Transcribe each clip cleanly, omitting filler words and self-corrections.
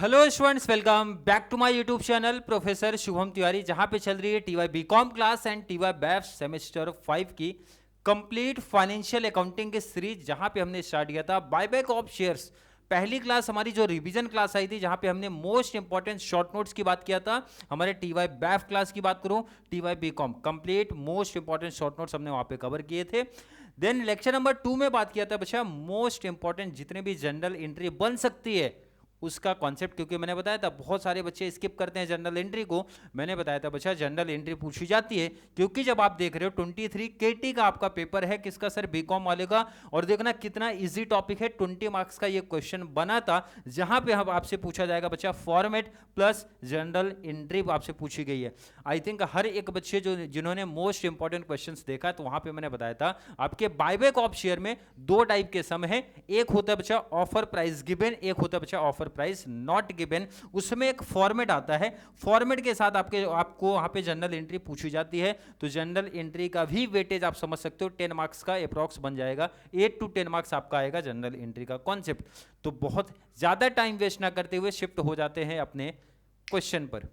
Hello students, welcome back to my YouTube channel professor Shubham Tiwari, जहां पे चल रही है TY BCom class and TY BAF semester 5 की कंप्लीट फाइनेंशियल अकाउंटिंग की सीरीज, जहां पे हमने स्टार्ट किया था बायबैक ऑफ शेयर्स। पहली क्लास हमारी जो रिवीजन क्लास आई थी, जहां पे हमने मोस्ट इंपॉर्टेंट शॉर्ट नोट्स की बात किया था। हमारे टीवाई बैफ क्लास की बात करूं, TY BCom complete most important short notes हमने वहां पे कवर किए थे। देन लेक्चर नंबर 2 में बात किया था बच्चा मोस्ट इंपॉर्टेंट जितने भी जनरल एंट्री बन सकती है उसका कॉन्सेप्ट, क्योंकि मैंने बताया था बहुत सारे बच्चे स्किप करते हैं जनरल एंट्री को। मैंने बताया था बच्चा जनरल एंट्री पूछी जाती है, क्योंकि जब आप देख रहे हो 23 केटी का आपका पेपर है, किसका सर, बीकॉम वाले का। और देखना कितना इजी टॉपिक है, 20 मार्क्स का ये क्वेश्चन बना था, जहां पे हम आपसे पूछा जाएगा बच्चा फॉर्मेट प्लस जनरल एंट्री आपसे पूछी गई है। आई थिंक हर एक बच्चे जो जिन्होंने मोस्ट इंपॉर्टेंट क्वेश्चन देखा, तो वहां पे मैंने बताया था आपके बायबैक ऑफ शेयर में दो टाइप के सम है। एक होता है बच्चा ऑफर प्राइस गिवन, एक होता है बच्चा ऑफर प्राइस नॉट गिवन। उसमें एक फॉर्मेट आता है, फॉर्मेट के साथ आपको वहां पे जनरल एंट्री पूछी जाती है। तो जनरल एंट्री का भी वेटेज आप समझ सकते हो 10 मार्क्स का अप्रॉक्स बन जाएगा, 8 to 10 मार्क्स आपका आएगा जनरल एंट्री का कॉन्सेप्ट। तो बहुत ज्यादा टाइम वेस्ट ना करते हुए शिफ्ट हो जाते हैं अपने क्वेश्चन पर।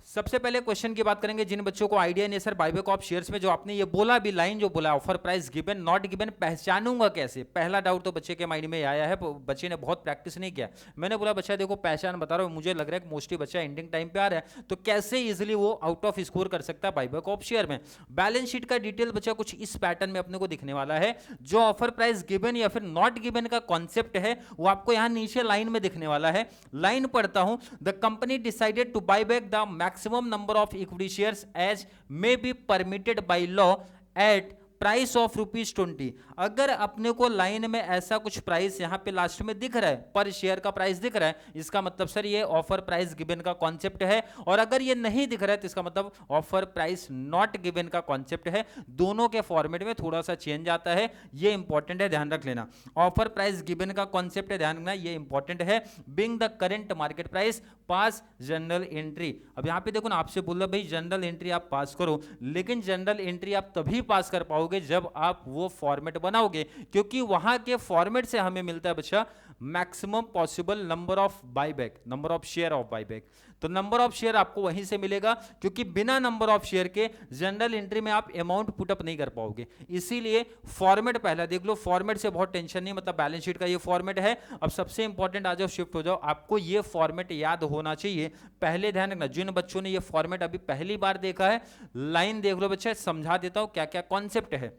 सबसे पहले क्वेश्चन की बात करेंगे, जिन बच्चों को आइडिया नहीं सर बायबैक ऑफ शेयर्स में जो आपने ये बोला भी लाइन जो बोला offer price given not given पहचानूंगा कैसे, पहला डाउट तो बच्चे के माइंड में आया है। बच्चे ने बहुत प्रैक्टिस नहीं किया। मैंने बोला बच्चा देखो पहचान बता रहा हूं, मुझे लग रहा है कि मोस्टली बच्चा एंडिंग टाइम पे आ रहा है, तो कैसे इजिली वो आउट ऑफ स्कोर कर सकता है बायबैक ऑफ शेयर में। बैलेंस शीट का डिटेल बच्चा कुछ इस पैटर्न में अपने को दिखने वाला है। जो ऑफर प्राइस गिवन या फिर नॉट गिवन का कॉन्सेप्ट है वो आपको यहां नीचे लाइन में दिखने वाला है। लाइन पढ़ता हूं, the company decided to buy back the maximum number of equity shares as may be permitted by law at price of ₹20। अगर अपने को लाइन में ऐसा कुछ प्राइस यहां पे लास्ट में दिख रहा है, पर शेयर का प्राइस दिख रहा है, इसका मतलब सर ये ऑफर प्राइस गिवन का कॉन्सेप्ट है। और अगर ये नहीं दिख रहा है तो इसका मतलब ऑफर प्राइस नॉट गिवन का कॉन्सेप्ट है। दोनों के फॉर्मेट में थोड़ा सा चेंज आता है, ये इंपॉर्टेंट है, ध्यान रख लेना। ऑफर प्राइस गिवन का कॉन्सेप्ट है, ध्यान रखना, ये इंपॉर्टेंट है। Being the current market price pass general entry. अब यहां पे देखो ना, आपसे बोल रहा भाई जनरल एंट्री आप पास करो, लेकिन जनरल एंट्री आप तभी पास कर पाओगे जब आप वो फॉर्मेट बनाओगे, क्योंकि वहां के फॉर्मेट से हमें मिलता है बच्चा maximum possible number of buyback, number of share of buyback. तो नंबर ऑफ शेयर आपको वहीं से मिलेगा, क्योंकि बिना नंबर ऑफ शेयर के जनरल एंट्री में आप अमाउंट पुटअप नहीं कर पाओगे। इसीलिए फॉर्मेट पहला देख लो, फॉर्मेट से बहुत टेंशन नहीं, मतलब बैलेंस शीट का ये फॉर्मेट है। अब सबसे इंपॉर्टेंट आ जाओ, शिफ्ट हो जाओ, आपको ये फॉर्मेट याद होना चाहिए। पहले ध्यान रखना, जिन बच्चों ने ये फॉर्मेट अभी पहली बार देखा है, लाइन देख लो बच्चा, समझा देता हूं क्या क्या कॉन्सेप्ट है।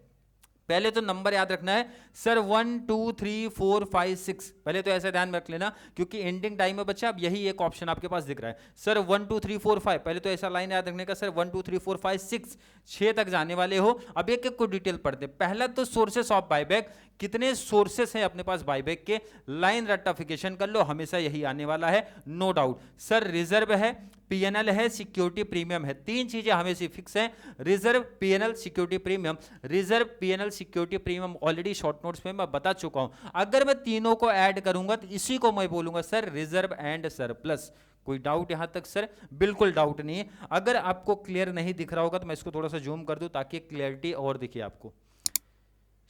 पहले तो नंबर याद रखना है सर 1 2 3 4 5 6, पहले तो ऐसे ध्यान रख लेना, क्योंकि एंडिंग टाइम में बच्चा अब यही एक ऑप्शन आपके पास दिख रहा है सर 1 2 3 4 5, पहले तो ऐसा लाइन याद रखने का सर 1 2 3 4 5 6, 6 तक जाने वाले हो। अब एक एक को डिटेल पढ़ते। पहला तो सोर्सेस ऑफ बायबैक, कितने सोर्सेस हैं अपने पास बायबैक के, लाइन रट्टाफिकेशन कर लो, हमेशा यही आने वाला है नो डाउट। सर रिजर्व है, पीएनएल है, सिक्योरिटी प्रीमियम है, तीन चीजें हमेशा फिक्स हैं, reserve PNL security premium. Reserve PNL security premium already short notes में मैं बता चुका हूं। अगर मैं तीनों को ऐड करूंगा तो इसी को मैं बोलूंगा सर रिजर्व एंड सरप्लस। कोई डाउट यहां तक सर? बिल्कुल डाउट नहीं है। अगर आपको क्लियर नहीं दिख रहा होगा तो मैं इसको थोड़ा सा जूम कर दूं ताकि क्लियरिटी और दिखे आपको।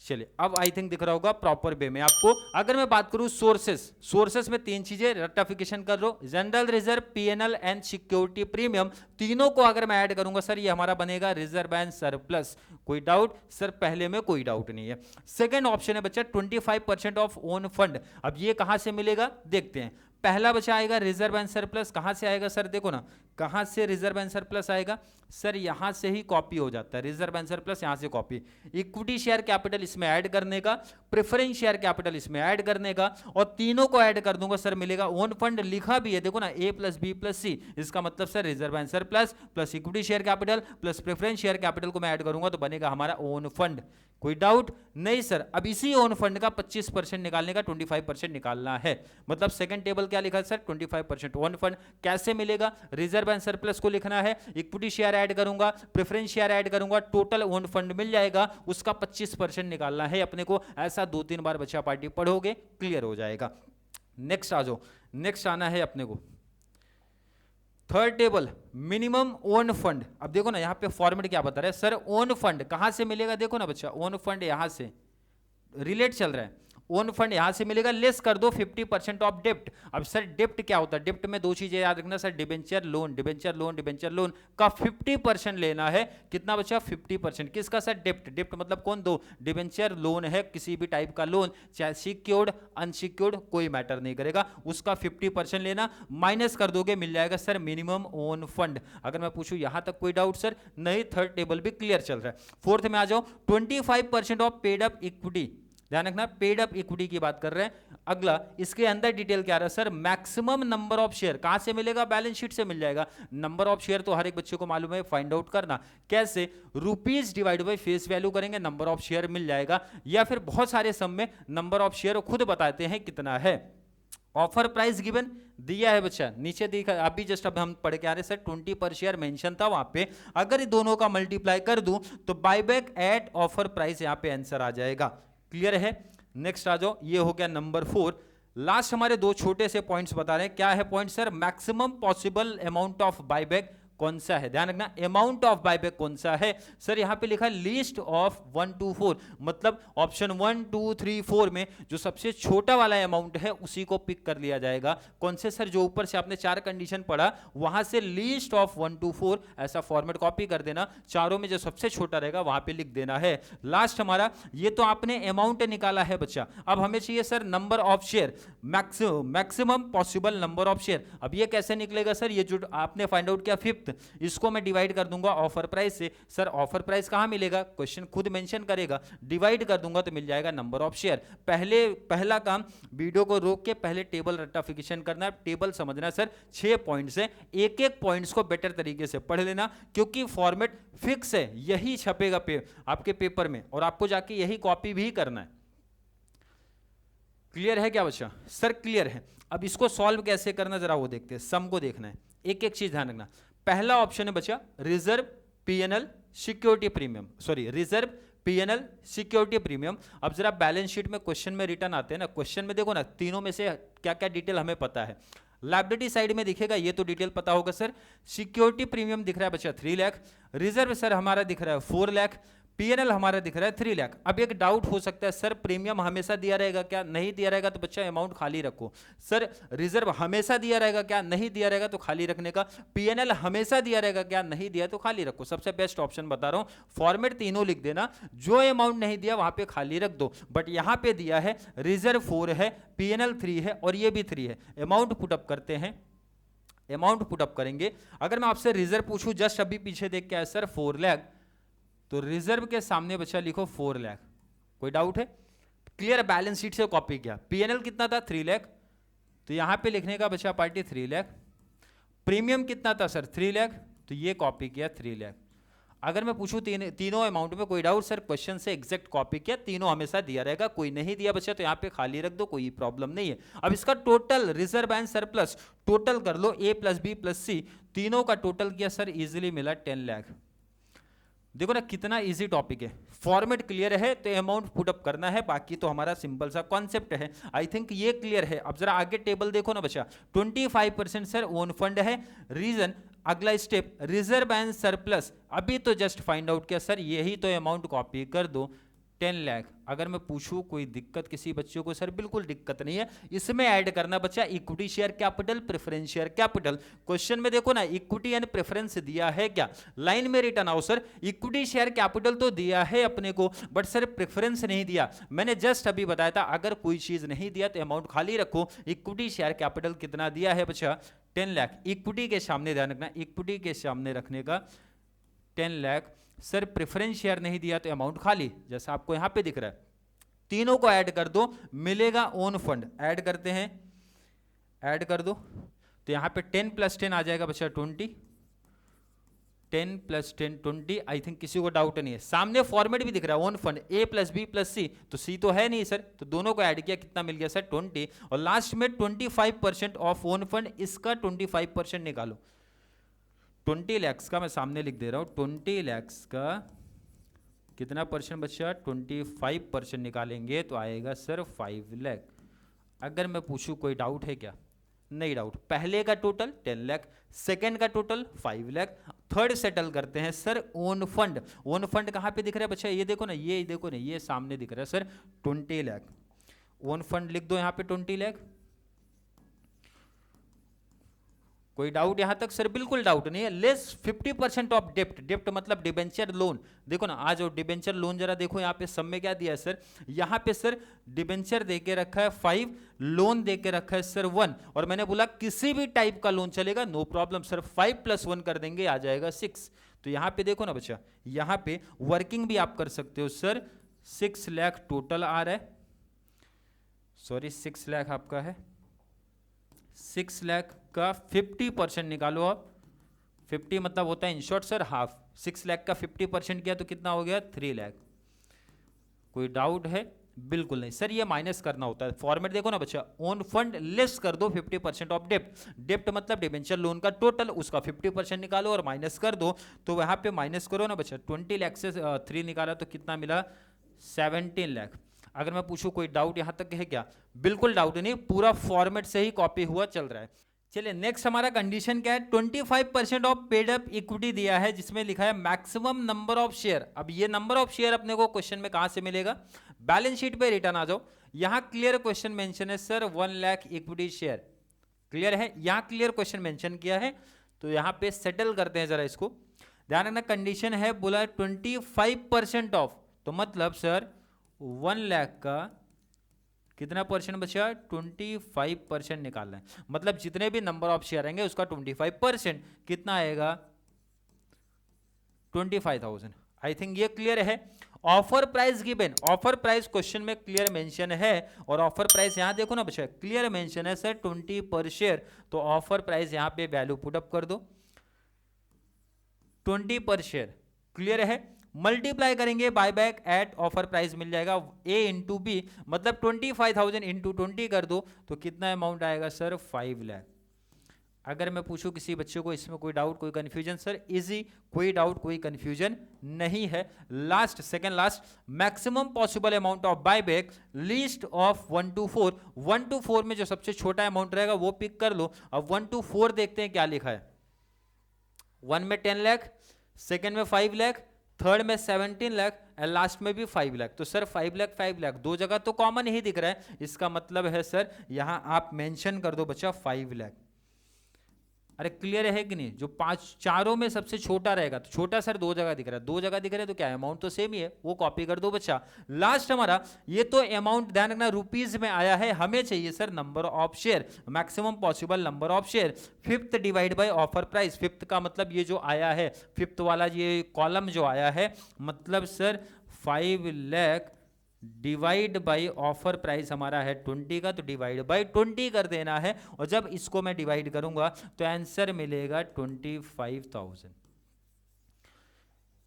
चलिए अब आई थिंक दिख रहा होगा प्रॉपर वे में आपको। अगर मैं बात करूं सोर्सेस में तीन चीजें रट्टाफिकेशन कर लो, general reserve, PNL and security premium, तीनों को अगर मैं ऐड करूंगा सर ये हमारा बनेगा रिजर्व एंड सरप्लस। कोई डाउट सर? पहले में कोई डाउट नहीं है। सेकंड ऑप्शन है बच्चा 25% ऑफ ओन फंड। अब ये कहां से मिलेगा देखते हैं। पहला बचा आएगा रिजर्व एंड सरप्लस, कहां से आएगा सर? देखो ना, कहां से रिजर्व एंड सरप्लस आएगा सर? यहां से ही कॉपी हो जाता है, रिजर्व एंड सरप्लस यहां से कॉपी। इक्विटी शेयर कैपिटल इसमें ऐड करने का, प्रेफरेंस शेयर कैपिटल इसमें ऐड करने का, और तीनों को ऐड कर दूंगा सर मिलेगा ओन फंड। लिखा भी है देखो ना, A + B + C, इसका मतलब sir reserve and surplus plus equity share capital plus preference share capital को मैं ऐड करूंगा तो बनेगा हमारा ओन फंड। कोई डाउट नहीं सर? अब इसी ओन फंड का 25% निकालने का 25% निकालना है, मतलब सेकंड टेबल क्या लिखा है सर 25% ओन फंड। कैसे मिलेगा, रिजर्व एंड सरप्लस को लिखना है, इक्विटी शेयर ऐड करूंगा, प्रेफरेंस शेयर ऐड करूंगा, टोटल ओन फंड मिल जाएगा, उसका 25% निकालना है अपने को। ऐसा 2-3 बार बच्चा पार्टी पढ़ोगे क्लियर हो जाएगा। नेक्स्ट आ जाओ, नेक्स्ट आना है अपने को third table minimum own fund. अब देखो ना यहाँ पे फॉर्मेट क्या बता रहा है सर, ओन फंड कहां से मिलेगा, देखो ना बच्चा ओन फंड यहां से रिलेट चल रहा है, ओन फंड यहां से मिलेगा, लेस कर दो 50% ऑफ डेप्ट। अब सर डेप्ट क्या होता है, डेप्ट में दो चीजें याद रखना sir, debenture loan, debenture loan, debenture loan का 50% लेना है। कितना बचा 50%, किसका सर डेप्ट, डेप्ट मतलब कौन, दो डिबेंचर लोन है किसी भी टाइप का लोन, चाहे सिक्योर्ड अनसिक्योर्ड कोई मैटर नहीं करेगा, उसका 50% लेना, माइनस कर दोगे मिल जाएगा सर मिनिमम ओन फंड। अगर मैं पूछूं यहां तक कोई डाउट सर, नहीं, थर्ड टेबल भी क्लियर चल रहा है। फोर्थ में आ जाओ 25% ऑफ पेड अप इक्विटी, ध्यान रखना पेड अप इक्विटी की बात कर रहे हैं। अगला इसके अंदर डिटेल क्या रहा है sir, maximum number of share कहां से मिलेगा, बैलेंस शीट से मिल जाएगा। नंबर ऑफ शेयर तो हर एक बच्चे को मालूम है, फाइंड आउट करना कैसे, rupees divide by face value करेंगे, नंबर ऑफ शेयर मिल जाएगा, या फिर बहुत सारे सम में नंबर ऑफ शेयर खुद बताते हैं कितना है। ऑफर प्राइस गिवन दिया है बच्चा, नीचे दिखा अभी जस्ट अब हम पढ़ के आ रहे सर 20 पर शेयर मेंशन था वहां पे, अगर ये दोनों का मल्टीप्लाई कर दूं तो बायबैक एट ऑफर प्राइस यहां पे आंसर आ जाएगा। क्लियर है। नेक्स्ट आ जाओ, ये हो गया नंबर 4। लास्ट हमारे दो छोटे से पॉइंट्स बता रहे हैं, क्या है point sir, maximum possible amount of buyback कौन सा है, ध्यान रखना अमाउंट ऑफ बायबैक कौन सा है सर, यहां पे लिखा है लिस्ट ऑफ 1 to 4, मतलब ऑप्शन 1 2 3 4 में जो सबसे छोटा वाला अमाउंट है उसी को पिक कर लिया जाएगा। कौन से सर, जो ऊपर से आपने 4 कंडीशन पढ़ा वहां से लिस्ट ऑफ 1 to 4 ऐसा फॉर्मेट कॉपी कर देना, चारों में जो सबसे छोटा रहेगा वहां पे लिख देना है। लास्ट हमारा ये तो आपने अमाउंट निकाला है बच्चा, अब हमें चाहिए sir number of share, maximum possible number of share. अब ये कैसे निकलेगा सर, ये जो आपने फाइंड आउट किया 5th, इसको मैं डिवाइड कर दूंगा ऑफर प्राइस से। सर ऑफर प्राइस कहां मिलेगा, क्वेश्चन खुद मेंशन करेगा, डिवाइड कर दूंगा तो मिल जाएगा नंबर ऑफ शेयर। पहला काम वीडियो को रोक के पहले टेबल रट्टाफिकेशन करना है, टेबल समझना है सर, 6 पॉइंट्स है, एक एक पॉइंट्स को बेटर तरीके से पढ़ लेना, क्योंकि फॉर्मेट फिक्स है, यही छपेगा आपके पेपर में और आपको जाके यही कॉपी भी करना है। क्लियर है क्या बच्चा, सर क्लियर है। अब इसको सॉल्व कैसे करना जरा वो देखते हैं, सम को देखना है, एक एक चीज ध्यान रखना। पहला ऑप्शन है बच्चा reserve PNL security premium, sorry reserve PNL security premium. अब जरा बैलेंस शीट में क्वेश्चन में रिटर्न आते हैं ना, क्वेश्चन में देखो ना तीनों में से क्या क्या डिटेल हमें पता है। लायबिलिटी साइड में दिखेगा, ये तो डिटेल पता होगा सर, सिक्योरिटी प्रीमियम दिख रहा है बच्चा 3 लाख, रिजर्व सर हमारा दिख रहा है 4 लाख, पीएनएल हमारा दिख रहा है 3 लाख। अब एक डाउट हो सकता है सर प्रीमियम हमेशा दिया रहेगा क्या, नहीं दिया रहेगा तो बच्चा अमाउंट खाली रखो। सर रिजर्व हमेशा दिया रहेगा क्या, नहीं दिया रहेगा तो खाली रखने का। पीएनएल हमेशा दिया रहेगा क्या, नहीं दिया तो खाली रखो। सबसे बेस्ट ऑप्शन बता रहा हूं, फॉर्मेट तीनों लिख देना, जो अमाउंट नहीं दिया वहां पे खाली रख दो। बट यहां पे दिया है रिजर्व 4 है, पीएनएल 3 है और ये भी 3 है। अमाउंट पुटअप करते हैं, अमाउंट पुटअप करेंगे। अगर मैं आपसे रिजर्व पूछूं, जस्ट अभी पीछे देख के आया सर 4 लाख, तो रिजर्व के सामने बच्चा लिखो 4 लाख, कोई डाउट है, क्लियर, बैलेंस शीट से कॉपी किया। पीएनएल कितना था 3 लाख, तो यहां पे लिखने का बच्चा पार्टी 3 लाख। प्रीमियम कितना था सर 3 लाख, तो ये कॉपी किया 3 लाख। अगर मैं पूछूं तीनों अमाउंट में कोई डाउट, सर क्वेश्चन से एग्जैक्ट कॉपी किया, तीनों हमेशा दिया रहेगा, कोई नहीं दिया बच्चा तो यहाँ पे खाली रख दो, कोई प्रॉब्लम नहीं है। अब इसका total reserve and surplus total कर लो, ए प्लस बी प्लस सी, तीनों का टोटल किया सर, इजिली मिला 10 लाख। देखो ना कितना इजी टॉपिक है, फॉर्मेट क्लियर है तो अमाउंट पुट अप करना है, बाकी तो हमारा सिंपल सा कॉन्सेप्ट है। आई थिंक ये क्लियर है। अब जरा आगे टेबल देखो ना बच्चा, 25% सर ओन फंड है, रीजन अगला स्टेप रिजर्व एंड सरप्लस, अभी तो जस्ट फाइंड आउट किया सर, यही तो अमाउंट कॉपी कर दो 10 लाख। अगर मैं पूछूं कोई दिक्कत किसी बच्चों को, सर बिल्कुल दिक्कत नहीं है, इसमें ऐड करना बच्चा equity share capital, preference share capital. Question में देखो ना इक्विटी एंड प्रेफरेंस दिया है क्या, लाइन में रिटर्न आओ सर, इक्विटी शेयर कैपिटल तो दिया है अपने को, बट सर प्रेफरेंस नहीं दिया। मैंने जस्ट अभी बताया था अगर कोई चीज नहीं दिया तो अमाउंट खाली रखो। इक्विटी शेयर कैपिटल कितना दिया है बच्चा 10 लाख, इक्विटी के सामने ध्यान रखना, इक्विटी के सामने रखने का 10 लाख। सर प्रेफरेंस शेयर नहीं दिया तो अमाउंट खाली, जैसा आपको यहां पे दिख रहा है। तीनों को ऐड कर दो, मिलेगा ओन फंड, ऐड करते हैं, ऐड कर दो तो यहां पे 10 + 10 आ जाएगा बच्चा 20, 10 + 10 20। आई थिंक किसी को डाउट नहीं है, सामने फॉर्मेट भी दिख रहा है own fund A + B + C, तो C तो है नहीं सर, तो दोनों को ऐड किया कितना मिल गया सर 20, और लास्ट में 25% ऑफ ओन फंड, इसका 25% निकालो। 20 lakhs का मैं सामने लिख दे रहा हूँ, 20 lakhs का कितना परसेंट बचा, 25% निकालेंगे तो आएगा सर 5 लाख। अगर मैं पूछूं कोई डाउट है क्या, नहीं डाउट। पहले का टोटल 10 लाख, सेकेंड का टोटल 5 लाख, थर्ड सेटल करते हैं sir own fund. Own fund कहाँ पे दिख रहा है बच्चा, ये देखो ना, ये देखो ना, ये सामने दिख रहा है सर 20 लाख। ओन फंड लिख दो यहाँ पे 20 लाख। कोई डाउट यहां तक सर? बिल्कुल डाउट नहीं है। लेस 50% ऑफ डेप्ट, डेप्ट मतलब डिबेंचर लोन। देखो ना, आज और डिबेंचर लोन जरा देखो यहाँ पे सब में क्या दिया है सर, यहाँ पे सर डिबेंचर दे के रखा है 5, लोन दे के रखा है सर 1, और मैंने बोला किसी भी टाइप का लोन चलेगा, नो प्रॉब्लम सर, 5 + 1 कर देंगे, आ जाएगा 6। तो यहाँ पे देखो ना बच्चा, यहाँ पे वर्किंग भी आप कर सकते हो सर, 6 लाख टोटल आ रहा है, सॉरी 6 लाख आपका है, 6 लाख का 50% निकालो आप। 50 मतलब होता है in short sir half. 6 lakh का 50% किया तो कितना हो गया 3 लाख। कोई डाउट है? बिल्कुल नहीं सर, ये माइनस करना होता है। फॉर्मेट देखो ना बच्चा, ओन फंड लेस कर दो 50% ऑफ डेप्ट, डेप्ट मतलब डिबेंचर लोन का टोटल, उसका 50% निकालो और माइनस कर दो। तो वहां पे माइनस करो ना बच्चा, 20 लाख से 3 निकाला तो कितना मिला 17 लाख। अगर मैं पूछूं कोई डाउट यहां तक है क्या? बिल्कुल डाउट नहीं, पूरा फॉर्मेट से ही कॉपी हुआ चल रहा है। चलिए नेक्स्ट हमारा कंडीशन क्या है, 25% ऑफ पेड अप इक्विटी दिया है, जिसमें लिखा है मैक्सिमम नंबर ऑफ शेयर। अब ये नंबर ऑफ शेयर अपने को क्वेश्चन में कहां से मिलेगा, बैलेंस शीट पे रिटर्न आ जाओ। यहां क्लियर क्वेश्चन मेंशन है sir 1 lakh equity share, clear है, यहां क्लियर क्वेश्चन मेंशन किया है। तो यहां पे सेटल करते हैं जरा इसको, ध्यान रखना। कंडीशन है बोला 25% ऑफ, तो मतलब सर 1 लाख का कितना परसेंट बचा, 25% निकालना है। मतलब जितने भी नंबर ऑफ शेयर आएंगे उसका 25%, कितना आएगा 25,000। आई थिंक ये क्लियर है। Offer price given, offer price question में क्लियर मेंशन है, और ऑफर प्राइस यहां देखो ना बच्चा, क्लियर मेंशन है सर 20 पर शेयर। तो ऑफर प्राइस यहां पे वैल्यू पुट अप कर दो 20 पर शेयर, क्लियर है। मल्टीप्लाई करेंगे buy back at offer price, मिल जाएगा A × B, मतलब 25,000 × 20 कर दो तो कितना अमाउंट आएगा सर 5 लाख। अगर मैं पूछूं किसी बच्चे को इसमें कोई डाउट कोई कंफ्यूजन, सर इजी, कोई डाउट कोई कंफ्यूजन नहीं है। Last second last, maximum possible amount of buy back least of 1 to 4। 1 to 4 में जो सबसे छोटा अमाउंट रहेगा वो पिक कर लो। अब 1 to 4 देखते हैं क्या लिखा है। 1 में 10 लाख, सेकेंड में 5 लाख, थर्ड में 17 लाख, और लास्ट में भी 5 लाख। तो सर 5 लाख 5 लाख दो जगह तो कॉमन ही दिख रहा है, इसका मतलब है सर यहां आप मेंशन कर दो बच्चा 5 लाख। अरे क्लियर है कि नहीं? जो चारों में सबसे छोटा रहेगा, तो छोटा सर दो जगह दिख रहा है, दो जगह दिख रहा है तो क्या अमाउंट तो सेम ही है, वो कॉपी कर दो बच्चा। लास्ट हमारा ये तो अमाउंट ध्यान रखना रुपीज में आया है, हमें चाहिए sir number of share, maximum possible number of share. 5th divide by offer price, 5th का मतलब ये जो आया है 5th वाला ये कॉलम जो आया है, मतलब sir 5 lakh divide by offer price हमारा है 20 का, तो डिवाइड बाई 20 कर देना है। और जब इसको मैं डिवाइड करूंगा तो आंसर मिलेगा 25,000।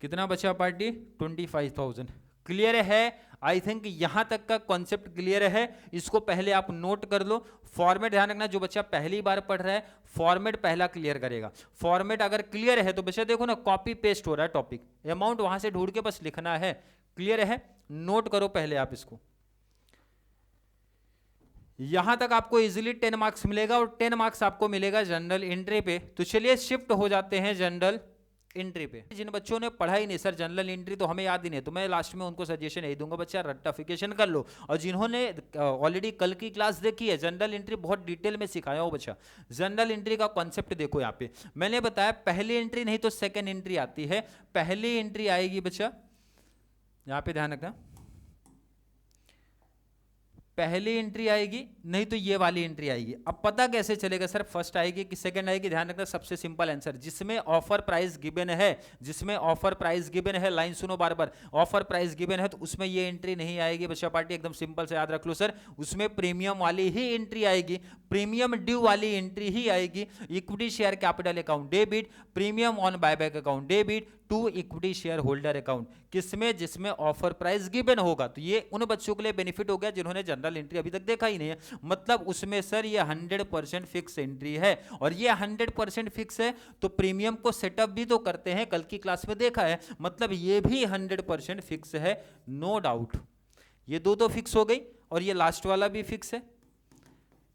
कितना बचा पार्टी? 25,000। क्लियर है? आई थिंक यहां तक का कॉन्सेप्ट क्लियर है। इसको पहले आप नोट कर लो। फॉर्मेट ध्यान रखना, जो बच्चा पहली बार पढ़ रहा है फॉर्मेट पहला क्लियर करेगा। फॉर्मेट अगर क्लियर है तो बच्चा देखो ना कॉपी पेस्ट हो रहा है टॉपिक, अमाउंट वहां से ढूंढ के बस लिखना है। क्लियर है? नोट करो पहले आप इसको। यहां तक आपको इजीली 10 मार्क्स मिलेगा, और 10 मार्क्स आपको मिलेगा जनरल एंट्री पे। तो चलिए शिफ्ट हो जाते हैं जनरल एंट्री पे। जिन बच्चों ने पढ़ा ही नहीं सर जनरल एंट्री तो हमें याद ही नहीं, तो मैं लास्ट में उनको सजेशन यही दूंगा बच्चा रट्टाफिकेशन कर लो। और जिन्होंने ऑलरेडी कल की क्लास देखी है, जनरल एंट्री बहुत डिटेल में सिखाया हो बच्चा। जनरल एंट्री का कॉन्सेप्ट देखो यहाँ पे मैंने बताया, पहली एंट्री नहीं तो सेकेंड एंट्री आती है। पहली एंट्री आएगी बच्चा, यहाँ पे ध्यान रखना, पहली एंट्री आएगी, नहीं तो ये वाली एंट्री आएगी। अब पता कैसे चलेगा सर फर्स्ट आएगी कि सेकंड आएगी? ध्यान रखना, सबसे सिंपल आंसर, जिसमें ऑफर प्राइस गिवन है, जिसमें ऑफर प्राइस गिवन है, लाइन सुनो बार बार, ऑफर प्राइस गिवन है तो उसमें ये एंट्री नहीं आएगी बच्चा पार्टी, एकदम सिंपल से याद रख लो सर, उसमें प्रीमियम वाली ही एंट्री आएगी, प्रीमियम ड्यू वाली एंट्री ही आएगी। Equity share capital account debit, premium on buyback account debit to equity share holder account, किसमें? जिसमें ऑफर प्राइस गिवन होगा। तो ये उन बच्चों के लिए बेनिफिट हो गया जिन्होंने जनरल एंट्री अभी तक देखा ही नहीं है, मतलब उसमें सर ये 100% फिक्स एंट्री है, और ये 100% फिक्स है तो प्रीमियम को सेटअप भी तो करते हैं, कल की क्लास में देखा है, मतलब ये भी 100% फिक्स है, नो डाउट। ये दो तो फिक्स हो गई और ये लास्ट वाला भी फिक्स है,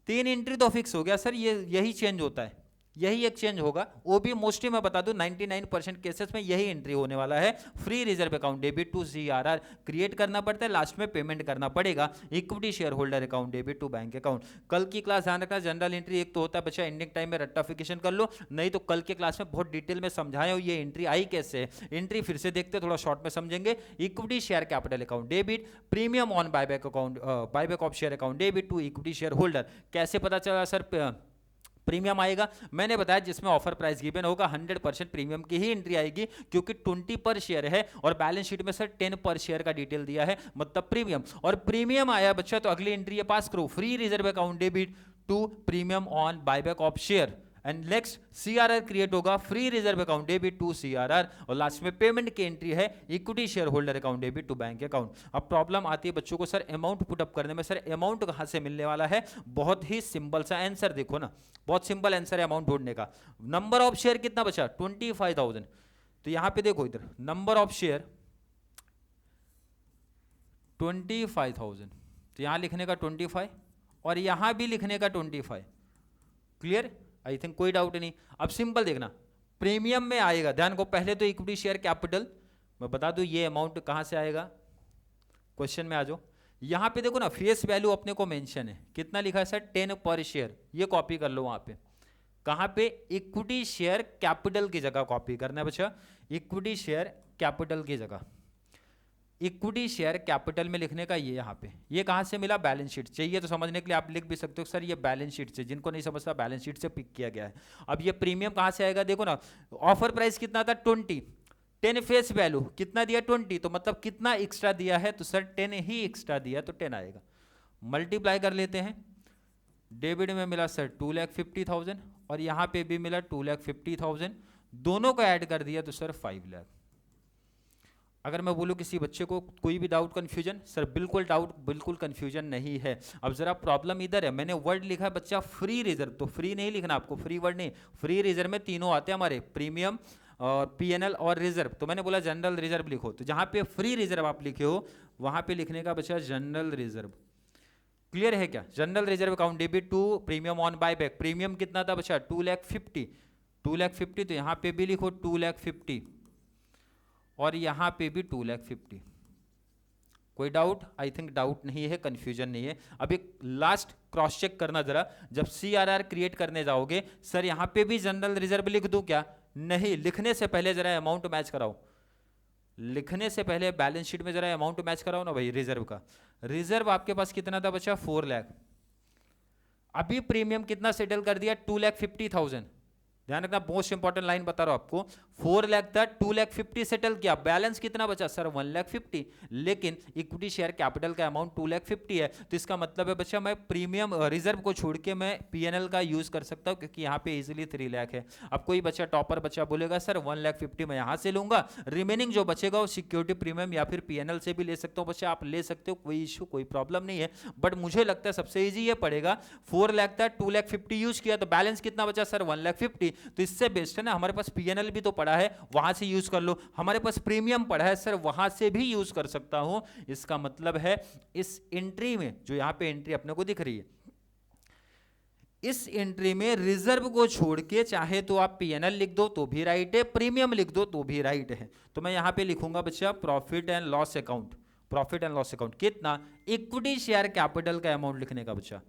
3 एंट्री तो फिक्स हो गया सर, ये यही चेंज होता है, यही एक चेंज होगा। वो भी मोस्टली मैं बता दूं 99% केसेस में यही एंट्री होने वाला है। Free reserve account debit to CRR create करना पड़ता है, लास्ट में पेमेंट करना पड़ेगा। Equity share holder account debit to bank account. कल की क्लास ध्यान रखना, जनरल एंट्री एक तो होता है बच्चा, एंडिंग टाइम में रट्टाफिकेशन कर लो, नहीं तो कल के क्लास में बहुत डिटेल में समझाया ये एंट्री आई कैसे है। एंट्री फिर से देखते थोड़ा शॉर्ट में समझेंगे। Equity share capital account debit, premium on buyback account, buyback of share account debit to equity share holder. कैसे पता चला सर प्रीमियम आएगा? मैंने बताया जिसमें ऑफर प्राइस गिवन होगा 100% प्रीमियम की ही एंट्री आएगी, क्योंकि 20 पर शेयर है और बैलेंस शीट में सर 10 पर शेयर का डिटेल दिया है, मतलब प्रीमियम। और प्रीमियम आया बच्चा तो अगली एंट्री ये पास करो, free reserve account debit to premium on buyback of share, and next CRR create होगा, free reserve account debit to CRR, और लास्ट में पेमेंट की एंट्री है equity share holder account debit to bank account. अब problem आती है बच्चों को सर अमाउंट पुट अप करने में, सर अमाउंट कहां से मिलने वाला है? बहुत ही सिंपल सा आंसर देखो ना, बहुत सिंपल आंसर है अमाउंट ढूंढने का। नंबर ऑफ शेयर कितना बचा? 25,000। तो यहां पे देखो, इधर नंबर ऑफ शेयर 25,000, तो यहां लिखने का 25 और यहां भी लिखने का 25। क्लियर? आई थिंक कोई डाउट नहीं। अब सिंपल देखना, प्रीमियम में आएगा, ध्यान को, पहले तो इक्विटी शेयर कैपिटल मैं बता दूं ये अमाउंट कहां से आएगा, क्वेश्चन में आ जाओ। यहां पे देखो ना, फेस वैल्यू अपने को मेंशन है, कितना लिखा है सर? 10 पर शेयर, ये कॉपी कर लो वहां पे। कहां पे? इक्विटी शेयर कैपिटल की जगह कॉपी करना है बच्चा, इक्विटी शेयर कैपिटल की जगह, इक्विटी शेयर कैपिटल में लिखने का ये यहाँ पे। ये कहाँ से मिला? Balance sheet. चाहिए तो समझने के लिए आप लिख भी सकते हो सर ये बैलेंस शीट से, जिनको नहीं समझता बैलेंस शीट से पिक किया गया है। अब ये प्रीमियम कहाँ से आएगा? देखो ना, ऑफर प्राइस कितना था? 20, 10 फेस वैल्यू कितना दिया? 20, तो मतलब कितना एक्स्ट्रा दिया है? तो सर 10 ही एक्स्ट्रा दिया, तो 10 आएगा। मल्टीप्लाई कर लेते हैं, डेबिट में मिला सर 2,50,000 और यहाँ पे भी मिला 2,50,000, दोनों को ऐड कर दिया तो सर 5 लाख। अगर मैं बोलूँ किसी बच्चे को कोई भी डाउट कन्फ्यूजन, सर बिल्कुल डाउट, बिल्कुल कन्फ्यूजन नहीं है। अब जरा प्रॉब्लम इधर है, मैंने वर्ड लिखा है बच्चा फ्री रिजर्व, तो फ्री नहीं लिखना आपको, फ्री वर्ड नहीं, फ्री रिजर्व में तीनों आते हैं हमारे, प्रीमियम और PNL और रिजर्व, तो मैंने बोला जनरल रिजर्व लिखो। तो जहाँ पे फ्री रिजर्व आप लिखे हो वहाँ पे लिखने का बच्चा जनरल रिजर्व। क्लियर है क्या? General reserve account debit to premium on buyback. Premium कितना था बच्चा? 2,50,000, 2,50,000, तो यहाँ पे भी लिखो 2,50,000 और यहाँ पे भी 2,50,000। कोई डाउट? आई थिंक डाउट नहीं है, कंफ्यूजन नहीं है। अब एक लास्ट क्रॉस चेक करना जरा, जब CRR क्रिएट करने जाओगे, सर यहाँ पे भी जनरल रिजर्व लिख दूं क्या? नहीं, लिखने से पहले जरा अमाउंट मैच कराओ, लिखने से पहले बैलेंस शीट में जरा अमाउंट मैच कराओ ना भाई रिजर्व का। रिजर्व आपके पास कितना था बच्चा? 4 लाख। अभी प्रीमियम कितना सेटल कर दिया? 2,50,000। ध्यान रखना, मोस्ट इंपॉर्टेंट लाइन बता रहा हूं आपको, 4 लाख था, 2,50,000 सेटल किया, बैलेंस कितना बचा सर? 1,50,000, लेकिन इक्विटी शेयर कैपिटल का अमाउंट 2,50,000 है, तो इसका मतलब है बच्चा मैं प्रीमियम रिजर्व को छोड़ के मैं PNL का यूज कर सकता हूं, क्योंकि यहाँ पे इजीली 3 लाख है। अब कोई बच्चा टॉपर बच्चा बोलेगा सर 1,50,000 मैं यहाँ से लूंगा, रिमेनिंग जो बचेगा वो सिक्योरिटी प्रीमियम या फिर PNL से भी ले सकता हूँ। बच्चा आप ले सकते हो, कोई इशू, कोई प्रॉब्लम नहीं है, बट मुझे लगता है सबसे ईजी ये पड़ेगा। 4 लाख था, 2,50,000 यूज किया, तो बैलेंस कितना बचा सर? 1,50,000। तो इससे बेस्ट है ना, हमारे पास PNL भी तो पड़ा है, वहां से यूज कर लो, हमारे पास प्रीमियम पड़ा है सर, वहां से भी यूज कर सकता हूं। इसका मतलब है इस एंट्री में, जो यहां पे एंट्री अपने को दिख रही है, इस एंट्री में रिजर्व को छोड़ के चाहे तो आप PNL लिख दो तो भी राइट है, प्रीमियम लिख दो तो भी राइट है। तो मैं यहां पे लिखूंगा बच्चा profit and loss account. Profit and loss account कितना? इक्विटी शेयर कैपिटल का अमाउंट लिखने का बच्चा,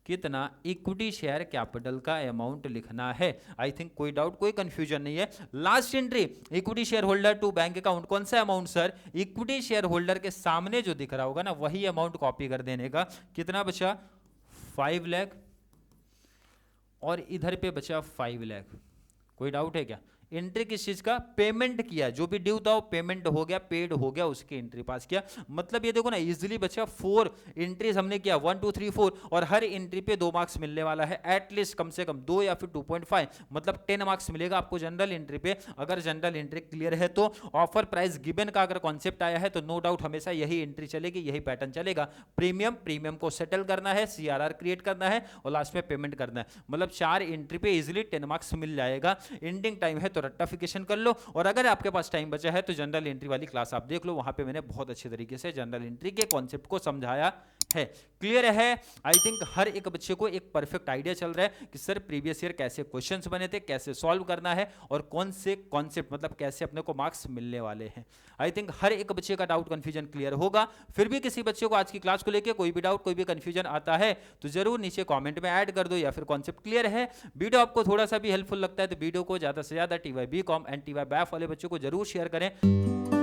कितना इक्विटी शेयर कैपिटल का अमाउंट लिखना है। आई थिंक कोई डाउट, कोई कंफ्यूजन नहीं है। Last entry equity share holder to bank account, कौन सा amount sir? Equity share holder के सामने जो दिख रहा होगा ना वही अमाउंट कॉपी कर देने का। कितना बचा? 5 लाख, और इधर पे बचा 5 लाख। कोई डाउट है क्या? एंट्री किस चीज का? पेमेंट किया, जो भी ड्यू था वो पेमेंट हो गया, पेड हो गया, उसकी एंट्री पास किया। मतलब ये देखो ना, इजीली बचा 4 एंट्रीज हमने किया, 1 2 3 4, और हर एंट्री पे 2 मार्क्स मिलने वाला है, एटलीस्ट कम से कम 2 या फिर 2.5, मतलब 10 मार्क्स मिलेगा आपको जनरल एंट्री पे, अगर जनरल एंट्री क्लियर है तो। ऑफर प्राइस गिवन का अगर कॉन्सेप्ट आया है तो नो डाउट हमेशा यही एंट्री चलेगी, यही पैटर्न चलेगा। प्रीमियम को सेटल करना है, CRR क्रिएट करना है, और लास्ट में पेमेंट करना है। मतलब 4 एंट्री पे इजिली 10 मार्क्स मिल जाएगा। एंडिंग टाइम है तो रट्टाफिकेशन कर लो, और अगर आपके पास टाइम बचा है तो जनरल एंट्री वाली क्लास आप देख लो, वहां पे मैंने बहुत अच्छे तरीके से जनरल एंट्री के कॉन्सेप्ट को समझाया है। क्लियर है? आई थिंक हर एक बच्चे को एक परफेक्ट आइडिया चल रहा है कि सर प्रीवियस ईयर कैसे क्वेश्चंस बने थे, कैसे सॉल्व करना है, और कौन से कॉन्सेप्ट, मतलब कैसे अपने को मार्क्स मिलने वाले हैं। आई थिंक हर एक बच्चे का डाउट कंफ्यूजन क्लियर होगा। फिर भी किसी बच्चे को आज की क्लास को लेकर कोई भी डाउट, कोई भी कंफ्यूजन आता है तो जरूर नीचे कॉमेंट में ऐड कर दो, या फिर कॉन्सेप्ट क्लियर है, वीडियो आपको थोड़ा सा भी हेल्पफुल लगता है तो वीडियो को ज्यादा से ज्यादा TYBCom एंड TYBAF वाले बच्चों को जरूर शेयर करें।